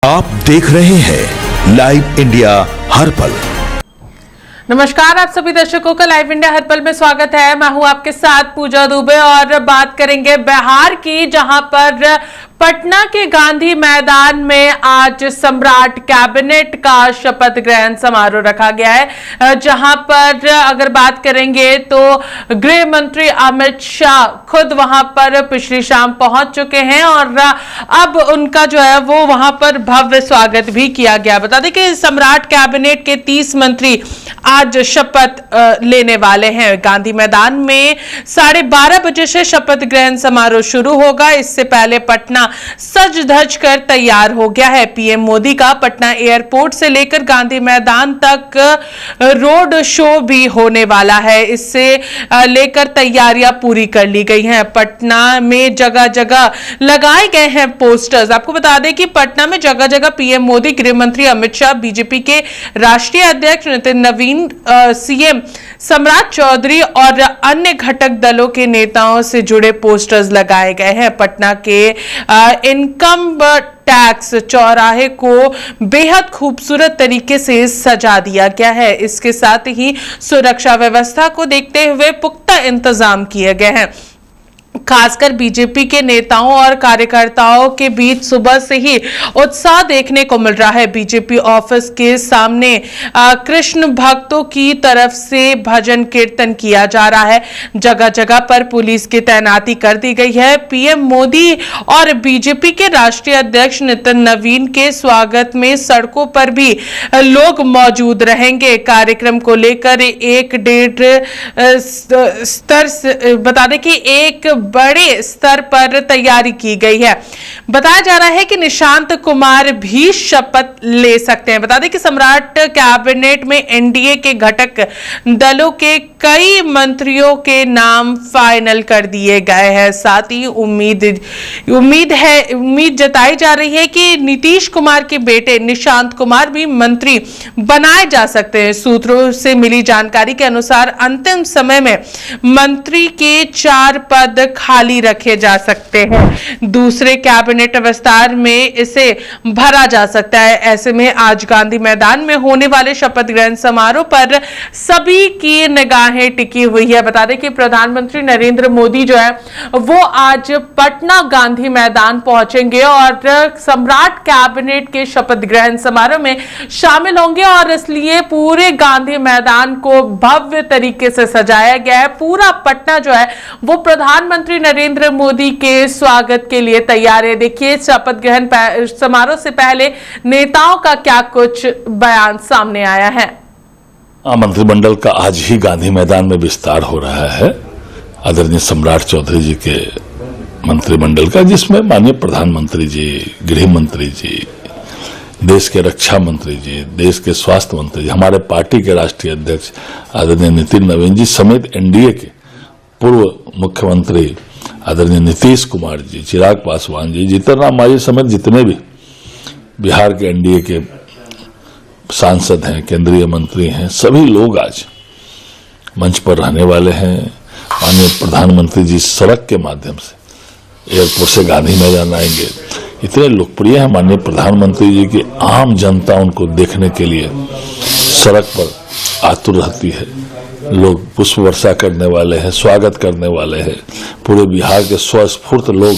आप देख रहे हैं लाइव इंडिया हर पल। नमस्कार, आप सभी दर्शकों का लाइव इंडिया हर पल में स्वागत है। मैं हूं आपके साथ पूजा दुबे और बात करेंगे बिहार की, जहां पर पटना के गांधी मैदान में आज सम्राट कैबिनेट का शपथ ग्रहण समारोह रखा गया है, जहां पर अगर बात करेंगे तो गृह मंत्री अमित शाह खुद वहां पर पिछली शाम पहुंच चुके हैं और अब उनका जो है वो वहां पर भव्य स्वागत भी किया गया। बता दें कि सम्राट कैबिनेट के 30 मंत्री आज शपथ लेने वाले हैं। गांधी मैदान में 12:30 बजे से शपथ ग्रहण समारोह शुरू होगा। इससे पहले पटना सज धज कर तैयार हो गया है। पीएम मोदी का पटना एयरपोर्ट से लेकर गांधी मैदान तक रोड शो भी होने वाला है। इससे लेकर तैयारियां पूरी कर ली गई हैं। पटना में जगह जगह लगाए गए हैं पोस्टर्स। आपको बता दें कि पटना में जगह जगह पीएम मोदी, गृह मंत्री अमित शाह, बीजेपी के राष्ट्रीय अध्यक्ष नितिन नवीन, सीएम सम्राट चौधरी और अन्य घटक दलों के नेताओं से जुड़े पोस्टर्स लगाए गए हैं। पटना के इनकम टैक्स चौराहे को बेहद खूबसूरत तरीके से सजा दिया गया है। इसके साथ ही सुरक्षा व्यवस्था को देखते हुए पुख्ता इंतजाम किए गए हैं। खासकर बीजेपी के नेताओं और कार्यकर्ताओं के बीच सुबह से ही उत्साह देखने को मिल रहा है। बीजेपी ऑफिस के सामने कृष्ण भक्तों की तरफ से भजन कीर्तन किया जा रहा है। जगह जगह पर पुलिस की तैनाती कर दी गई है। पीएम मोदी और बीजेपी के राष्ट्रीय अध्यक्ष नितिन नवीन के स्वागत में सड़कों पर भी लोग मौजूद रहेंगे। कार्यक्रम को लेकर 1-1.5 स्तर बता दें कि एक बड़े स्तर पर तैयारी की गई है। बताया जा रहा है कि निशांत कुमार भी शपथ ले सकते हैं। बता दें कि सम्राट कैबिनेट में एनडीए के घटक दलों के कई मंत्रियों के नाम फाइनल कर दिए गए हैं। साथ ही उम्मीद जताई जा रही है कि नीतीश कुमार के बेटे निशांत कुमार भी मंत्री बनाए जा सकते हैं। सूत्रों से मिली जानकारी के अनुसार अंतिम समय में मंत्री के 4 पद खाली रखे जा सकते हैं। दूसरे कैबिनेट विस्तार में इसे भरा जा सकता है। ऐसे में आज गांधी मैदान में होने वाले शपथ ग्रहण समारोह पर सभी की निगाहें टिकी हुई है। बता दें कि प्रधानमंत्री नरेंद्र मोदी जो है वो आज पटना गांधी मैदान पहुंचेंगे और सम्राट कैबिनेट के शपथ ग्रहण समारोह में शामिल होंगे और इसलिए पूरे गांधी मैदान को भव्य तरीके से सजाया गया है। पूरा पटना जो है वो प्रधानमंत्री नरेंद्र मोदी के स्वागत के लिए तैयार है। देखिए शपथ ग्रहण समारोह से पहले नेताओं का क्या कुछ बयान सामने आया है। मंत्रिमंडल का आज ही गांधी मैदान में विस्तार हो रहा है आदरणीय सम्राट चौधरी जी के मंत्रिमंडल का, जिसमें माननीय प्रधानमंत्री जी, गृह मंत्री जी, देश के रक्षा मंत्री जी, देश के स्वास्थ्य मंत्री जी, हमारे पार्टी के राष्ट्रीय अध्यक्ष आदरणीय नितिन नवीन जी समेत एनडीए के पूर्व मुख्यमंत्री आदरणीय नीतीश कुमार जी, चिराग पासवान जी, जीतन राम मांझी समेत जितने भी बिहार के एनडीए के सांसद हैं, केंद्रीय मंत्री हैं, सभी लोग आज मंच पर रहने वाले हैं। माननीय प्रधानमंत्री जी सड़क के माध्यम से एयरपोर्ट से गांधी मैदान आएंगे। इतने लोकप्रिय हैं माननीय प्रधानमंत्री जी की आम जनता उनको देखने के लिए सड़क पर आतुर रहती है। लोग पुष्प वर्षा करने वाले हैं, स्वागत करने वाले हैं। पूरे बिहार के स्वस्फूर्त लोग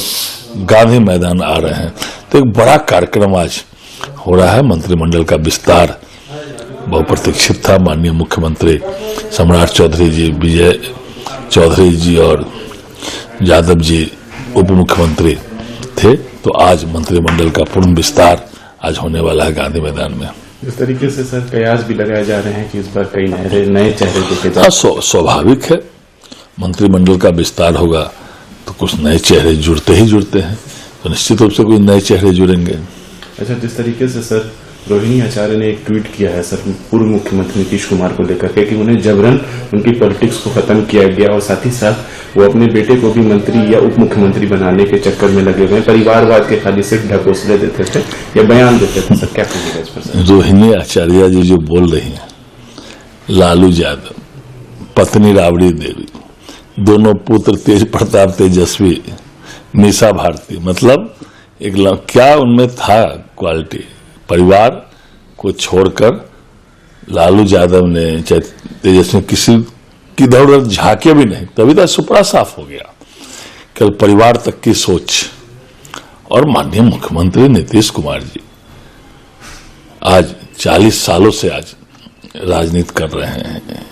गांधी मैदान आ रहे हैं। तो एक बड़ा कार्यक्रम आज हो रहा है। मंत्रिमंडल का विस्तार बहुप्रतीक्षित था। माननीय मुख्यमंत्री सम्राट चौधरी जी, विजय चौधरी जी और यादव जी उप मुख्यमंत्री थे। तो आज मंत्रिमंडल का पूर्ण विस्तार आज होने वाला है गांधी मैदान में। इस तरीके से सर कयास भी लगाए जा रहे हैं कि इस बार कई नए चेहरे देखे जाए। स्वाभाविक है, मंत्रिमंडल का विस्तार होगा तो कुछ नए चेहरे जुड़ते ही जुड़ते हैं, तो निश्चित रूप से कुछ नए चेहरे जुड़ेंगे। अच्छा, जिस तरीके से सर रोहिणी आचार्य ने एक ट्वीट किया है सर पूर्व मुख्यमंत्री नीतीश कुमार को लेकर के कि उन्हें जबरन उनकी पॉलिटिक्स को खत्म किया गया और साथ ही साथ वो अपने बेटे को भी मंत्री या उप मुख्यमंत्री बनाने के चक्कर में लगे हुए, परिवारवाद के खाली सिर्फ ढकोसले देते थे या बयान देते थे। सर क्या कहिएगा इस पर? रोहिणी आचार्य जी जो बोल रही हैं, लालू यादव, पत्नी राबड़ी देवी, दोनों पुत्र तेज प्रताप तेजस्वी, मीसा भारती, मतलब क्या उनमें था क्वालिटी? परिवार को छोड़कर लालू यादव ने चाहे तेजस्वी किसी की इधर झांके भी नहीं, तभी तो सुपड़ा साफ हो गया। कल परिवार तक की सोच। और माननीय मुख्यमंत्री नीतीश कुमार जी आज 40 सालों से आज राजनीति कर रहे हैं।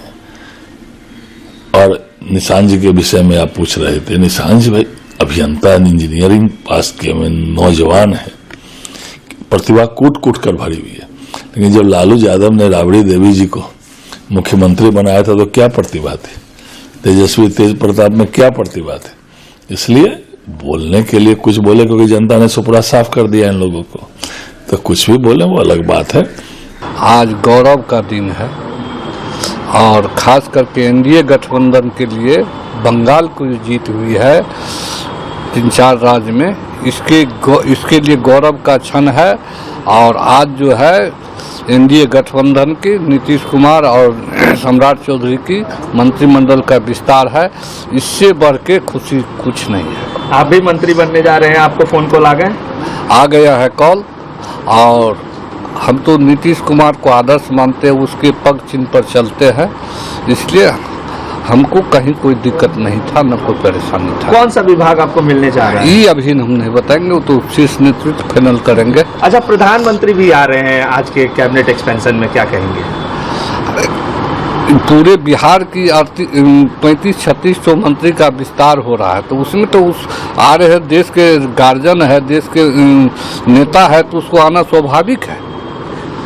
और निशांत जी के विषय में आप पूछ रहे थे। निशांत जी भाई अभियंता इंजीनियरिंग पास किए हुए नौजवान है, प्रतिभा कूट कूट कर भरी हुई है। लेकिन जब लालू यादव ने राबड़ी देवी जी को मुख्यमंत्री बनाया था तो क्या प्रतिभा थी? तेजस्वी तेज प्रताप में क्या प्रतिभा थी? इसलिए बोलने के लिए कुछ बोले क्योंकि जनता ने सुपड़ा साफ कर दिया इन लोगों को, तो कुछ भी बोले वो अलग बात है। आज गौरव का दिन है और खास करके एनडीए गठबंधन के लिए बंगाल को जो जीत हुई है 3-4 राज्य में, इसके लिए गौरव का क्षण है। और आज जो है एनडीए गठबंधन की नीतीश कुमार और सम्राट चौधरी की मंत्रिमंडल का विस्तार है, इससे बढ़ के खुशी कुछ नहीं है। आप भी मंत्री बनने जा रहे हैं, आपको फोन कॉल आ गया है कॉल। और हम तो नीतीश कुमार को आदर्श मानते हैं, उसके पग चिन्ह पर चलते हैं, इसलिए हमको कहीं कोई दिक्कत नहीं था, न कोई परेशानी था। कौन सा विभाग आपको मिलने जा रहा है? ये अभी हम नहीं बताएंगे, वो तो शीर्ष नेतृत्व फाइनल करेंगे। अच्छा, प्रधानमंत्री भी आ रहे हैं आज के कैबिनेट एक्सपेंशन में, क्या कहेंगे? पूरे बिहार की 35-36 मंत्री का विस्तार हो रहा है, तो उसमें तो आ रहे हैं, देश के गार्जियन है, देश के नेता है, तो उसको आना स्वाभाविक है।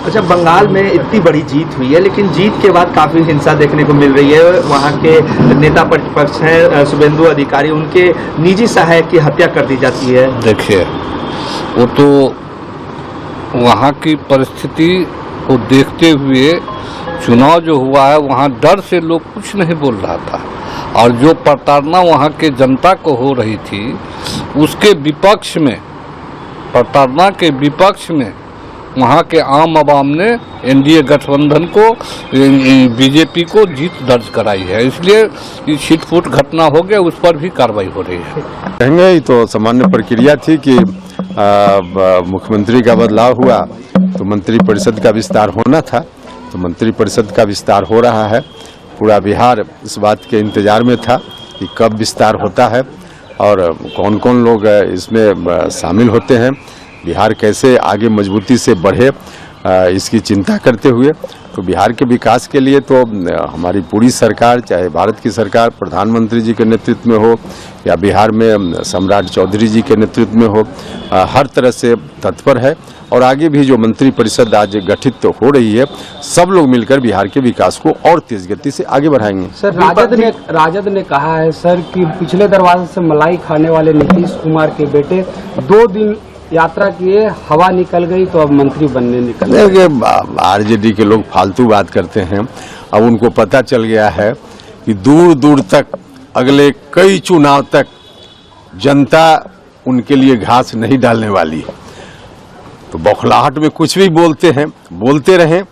अच्छा, बंगाल में इतनी बड़ी जीत हुई है, लेकिन जीत के बाद काफी हिंसा देखने को मिल रही है। वहाँ के नेता प्रतिपक्ष हैं शुभेंदु अधिकारी, उनके निजी सहायक की हत्या कर दी जाती है। देखिए, वो तो वहाँ की परिस्थिति को देखते हुए चुनाव जो हुआ है, वहाँ डर से लोग कुछ नहीं बोल रहा था। और जो प्रताड़ना वहाँ के जनता को हो रही थी, उसके विपक्ष में, प्रताड़ना के विपक्ष में वहाँ के आम आवाम ने एनडीए गठबंधन को, बीजेपी को जीत दर्ज कराई है। इसलिए ये छिटपुट घटना हो गया, उस पर भी कार्रवाई हो रही है। कहेंगे ही तो सामान्य प्रक्रिया थी कि मुख्यमंत्री का बदलाव हुआ तो मंत्रिपरिषद का विस्तार होना था, तो मंत्रिपरिषद का विस्तार हो रहा है। पूरा बिहार इस बात के इंतजार में था कि कब विस्तार होता है और कौन कौन लोग इसमें शामिल होते हैं, बिहार कैसे आगे मजबूती से बढ़े, इसकी चिंता करते हुए। तो बिहार के विकास के लिए तो हमारी पूरी सरकार, चाहे भारत की सरकार प्रधानमंत्री जी के नेतृत्व में हो या बिहार में सम्राट चौधरी जी के नेतृत्व में हो, हर तरह से तत्पर है। और आगे भी जो मंत्रिपरिषद आज गठित तो हो रही है, सब लोग मिलकर बिहार के विकास को और तेज गति से आगे बढ़ाएंगे। सर, राजद ने कहा है सर कि पिछले दरवाजे से मलाई खाने वाले नीतीश कुमार के बेटे 2 दिन यात्रा किए, हवा निकल गई तो अब मंत्री बनने निकल गए। आरजेडी के लोग फालतू बात करते हैं। अब उनको पता चल गया है कि दूर दूर तक, अगले कई चुनाव तक जनता उनके लिए घास नहीं डालने वाली है। तो बौखलाहट में कुछ भी बोलते हैं, बोलते रहें।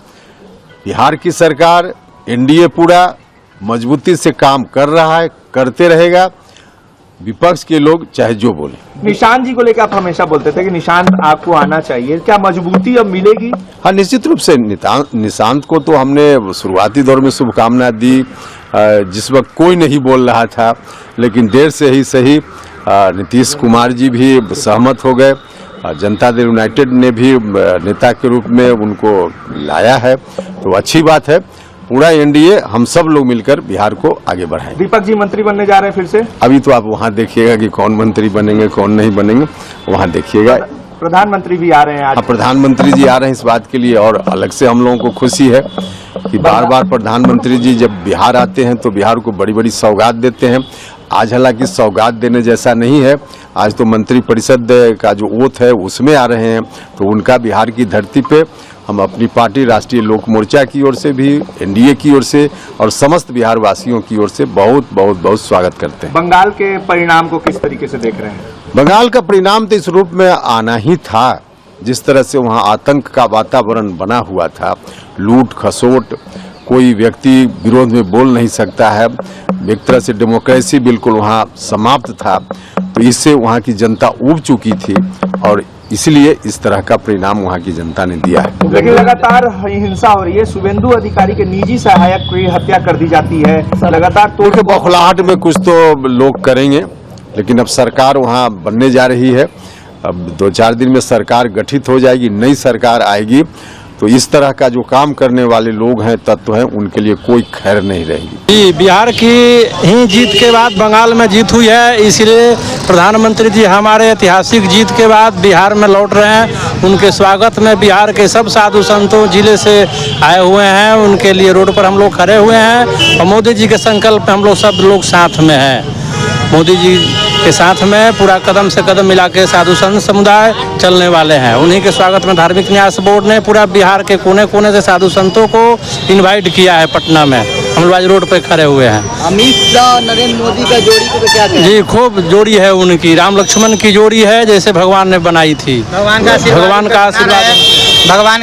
बिहार की सरकार, एनडीए पूरा मजबूती से काम कर रहा है, करते रहेगा। विपक्ष के लोग चाहे जो बोले। निशांत जी को लेकर आप हमेशा बोलते थे कि निशांत आपको आना चाहिए, क्या मजबूती अब मिलेगी? हाँ, निश्चित रूप से निशांत को तो हमने शुरुआती दौर में शुभकामनाएं दी, जिस वक्त कोई नहीं बोल रहा था, लेकिन देर से ही सही नीतीश कुमार जी भी सहमत हो गए। जनता दल यूनाइटेड ने भी नेता के रूप में उनको लाया है, तो अच्छी बात है। पूरा एनडीए, हम सब लोग मिलकर बिहार को आगे बढ़ाएं। दीपक जी मंत्री बनने जा रहे हैं फिर से? अभी तो आप वहाँ देखिएगा कि कौन मंत्री बनेंगे कौन नहीं बनेंगे, वहाँ देखिएगा। प्रधानमंत्री भी आ रहे हैं आज। प्रधानमंत्री जी आ रहे हैं इस बात के लिए, और अलग से हम लोगों को खुशी है कि बार बार प्रधानमंत्री जी जब बिहार आते हैं तो बिहार को बड़ी बड़ी सौगात देते हैं। आज हालांकि सौगात देने जैसा नहीं है, आज तो मंत्रिपरिषद का जो ओथ है उसमें आ रहे हैं, तो उनका बिहार की धरती पे हम अपनी पार्टी राष्ट्रीय लोक मोर्चा की ओर से भी, एनडीए की ओर से और समस्त बिहार वासियों की ओर से बहुत बहुत बहुत स्वागत करते हैं। बंगाल के परिणाम को किस तरीके से देख रहे हैं? बंगाल का परिणाम तो इस रूप में आना ही था, जिस तरह से वहाँ आतंक का वातावरण बना हुआ था, लूट खसोट, कोई व्यक्ति विरोध में बोल नहीं सकता है। एक तरह से डेमोक्रेसी बिल्कुल वहाँ समाप्त था, तो इससे वहाँ की जनता ऊब चुकी थी और इसलिए इस तरह का परिणाम वहाँ की जनता ने दिया है। लेकिन लगातार हिंसा हो रही है, शुभेंदु अधिकारी के निजी सहायक की हत्या कर दी जाती है, लगातार तो बौखलाहट में कुछ तो लोग करेंगे, लेकिन अब सरकार वहाँ बनने जा रही है। अब 2-4 दिन में सरकार गठित हो जाएगी, नई सरकार आएगी, तो इस तरह का जो काम करने वाले लोग हैं, तत्व हैं, उनके लिए कोई खैर नहीं रहेगी। जी, बिहार की ही जीत के बाद बंगाल में जीत हुई है, इसलिए प्रधानमंत्री जी हमारे ऐतिहासिक जीत के बाद बिहार में लौट रहे हैं। उनके स्वागत में बिहार के सब साधु संतों जिले से आए हुए हैं, उनके लिए रोड पर हम लोग खड़े हुए हैं और मोदी जी के संकल्प हम लोग सब लोग साथ में हैं। मोदी जी के साथ में पूरा कदम से कदम मिला के साधु संत समुदाय चलने वाले हैं। उन्हीं के स्वागत में धार्मिक न्यास बोर्ड ने पूरा बिहार के कोने कोने से साधु संतों को इनवाइट किया है पटना में। हम लोग आज रोड पे खड़े हुए हैं। अमित शाह नरेंद्र मोदी का जोड़ी को क्या कहें? जी, खूब जोड़ी है उनकी, राम लक्ष्मण की जोड़ी है, जैसे भगवान ने बनाई थी। भगवान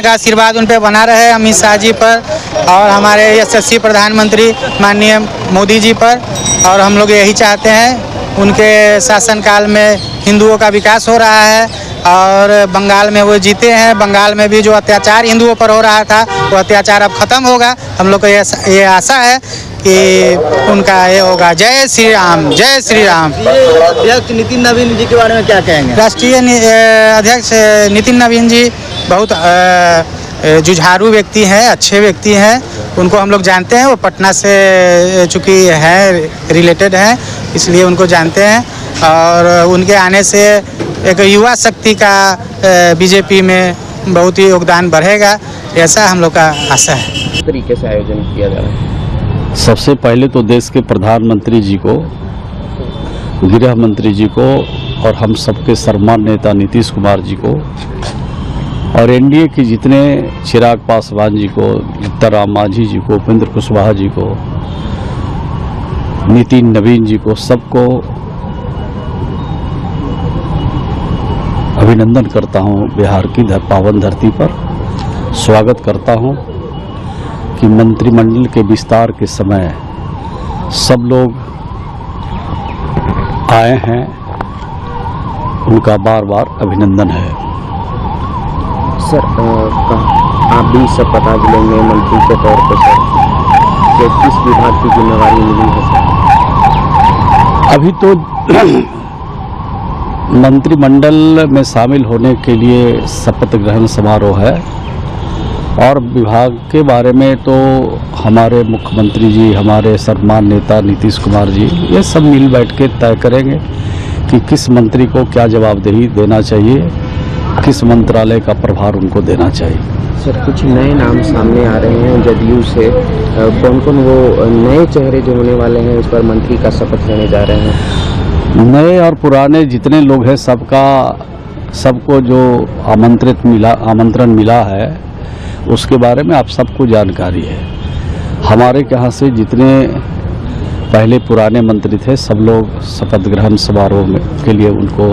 का आशीर्वाद उन पर बना रहे, अमित शाह जी पर और हमारे यशस्वी प्रधानमंत्री माननीय मोदी जी पर। और हम लोग यही चाहते हैं, उनके शासनकाल में हिंदुओं का विकास हो रहा है और बंगाल में वो जीते हैं। बंगाल में भी जो अत्याचार हिंदुओं पर हो रहा था, वो अत्याचार अब खत्म होगा। हम लोग को ये आशा है कि उनका ये होगा। जय श्री राम, जय श्री राम। अध्यक्ष नितिन नवीन जी के बारे में क्या कहेंगे? राष्ट्रीय अध्यक्ष नितिन नवीन जी बहुत जुझारू व्यक्ति हैं, अच्छे व्यक्ति हैं। उनको हम लोग जानते हैं, वो पटना से चूँकि है रिलेटेड हैं, इसलिए उनको जानते हैं। और उनके आने से एक युवा शक्ति का बीजेपी में बहुत ही योगदान बढ़ेगा, ऐसा हम लोग का आशा है। किस तरीके से आयोजन किया जा रहा है? सबसे पहले तो देश के प्रधानमंत्री जी को, गृह मंत्री जी को और हम सबके सम्मानित नेता नीतीश कुमार जी को और एनडीए के जितने चिराग पासवान जी को, जीतन राम मांझी जी को, उपेंद्र कुशवाहा जी को, नितिन नवीन जी को, सबको अभिनंदन करता हूं। बिहार की पावन धरती पर स्वागत करता हूं कि मंत्रिमंडल के विस्तार के समय सब लोग आए हैं, उनका बार बार अभिनंदन है। सर, आप भी शपथ लेंगे मंत्री के तौर पर, सर किस विभाग की जिम्मेवारी मिली है सर? अभी तो मंत्रिमंडल में शामिल होने के लिए शपथ ग्रहण समारोह है और विभाग के बारे में तो हमारे मुख्यमंत्री जी, हमारे सम्मानित नेता नीतीश कुमार जी, ये सब मिल बैठ के तय करेंगे कि किस मंत्री को क्या जवाबदेही देना चाहिए, किस मंत्रालय का प्रभार उनको देना चाहिए। सर, कुछ नए नाम सामने आ रहे हैं जदयू से, कौन कौन वो नए चेहरे जो होने वाले हैं इस पर मंत्री का शपथ लेने जा रहे हैं? नए और पुराने जितने लोग हैं सबको जो आमंत्रण मिला है उसके बारे में आप सबको जानकारी है। हमारे यहाँ से जितने पहले पुराने मंत्री थे सब लोग शपथ ग्रहण समारोह में के लिए उनको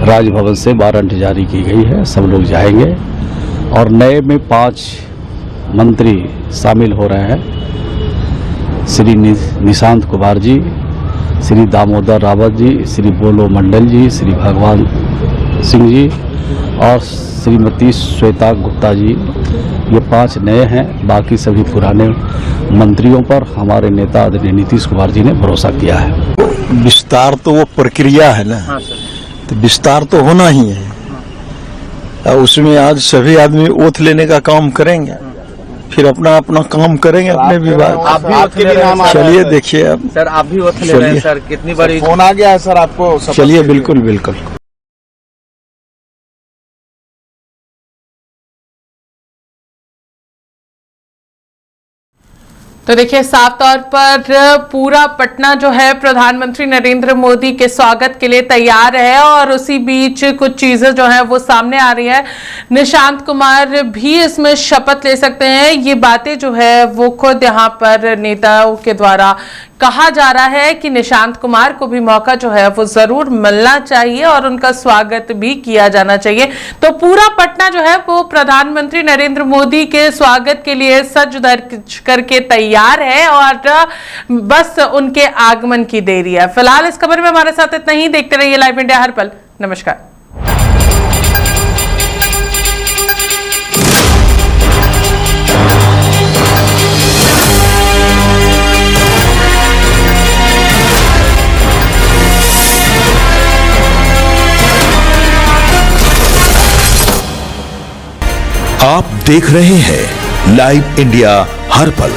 राजभवन से वारंट जारी की गई है, सब लोग जाएंगे। और नए में 5 मंत्री शामिल हो रहे हैं, श्री निशांत कुमार जी, श्री दामोदर रावत जी, श्री बोलो मंडल जी, श्री भगवान सिंह जी और श्रीमती श्वेता गुप्ता जी। ये 5 नए हैं, बाकी सभी पुराने मंत्रियों पर हमारे नेता आदरणीय नीतीश कुमार जी ने भरोसा किया है। विस्तार तो वो प्रक्रिया है ना, तो विस्तार तो होना ही है। उसमें आज सभी आदमी ओथ लेने का काम करेंगे, फिर अपना अपना काम करेंगे अपने विभाग। चलिए देखिए अब सर, आप भी ओथ ले रहे हैं सर, कितनी बड़ी फोन आ गया है सर आपको? चलिए, बिल्कुल बिल्कुल। तो देखिए, साफ तौर पर पूरा पटना जो है प्रधानमंत्री नरेंद्र मोदी के स्वागत के लिए तैयार है और उसी बीच कुछ चीजें जो है वो सामने आ रही है। निशांत कुमार भी इसमें शपथ ले सकते हैं, ये बातें जो है वो खुद यहाँ पर नेताओं के द्वारा कहा जा रहा है कि निशांत कुमार को भी मौका जो है वो जरूर मिलना चाहिए और उनका स्वागत भी किया जाना चाहिए। तो पूरा पटना जो है वो प्रधानमंत्री नरेंद्र मोदी के स्वागत के लिए सज धज करके तैयार है और बस उनके आगमन की देरी है। फिलहाल इस खबर में हमारे साथ इतना ही। देखते रहिए लाइव इंडिया हर पल। नमस्कार। आप देख रहे हैं लाइव इंडिया हर पल।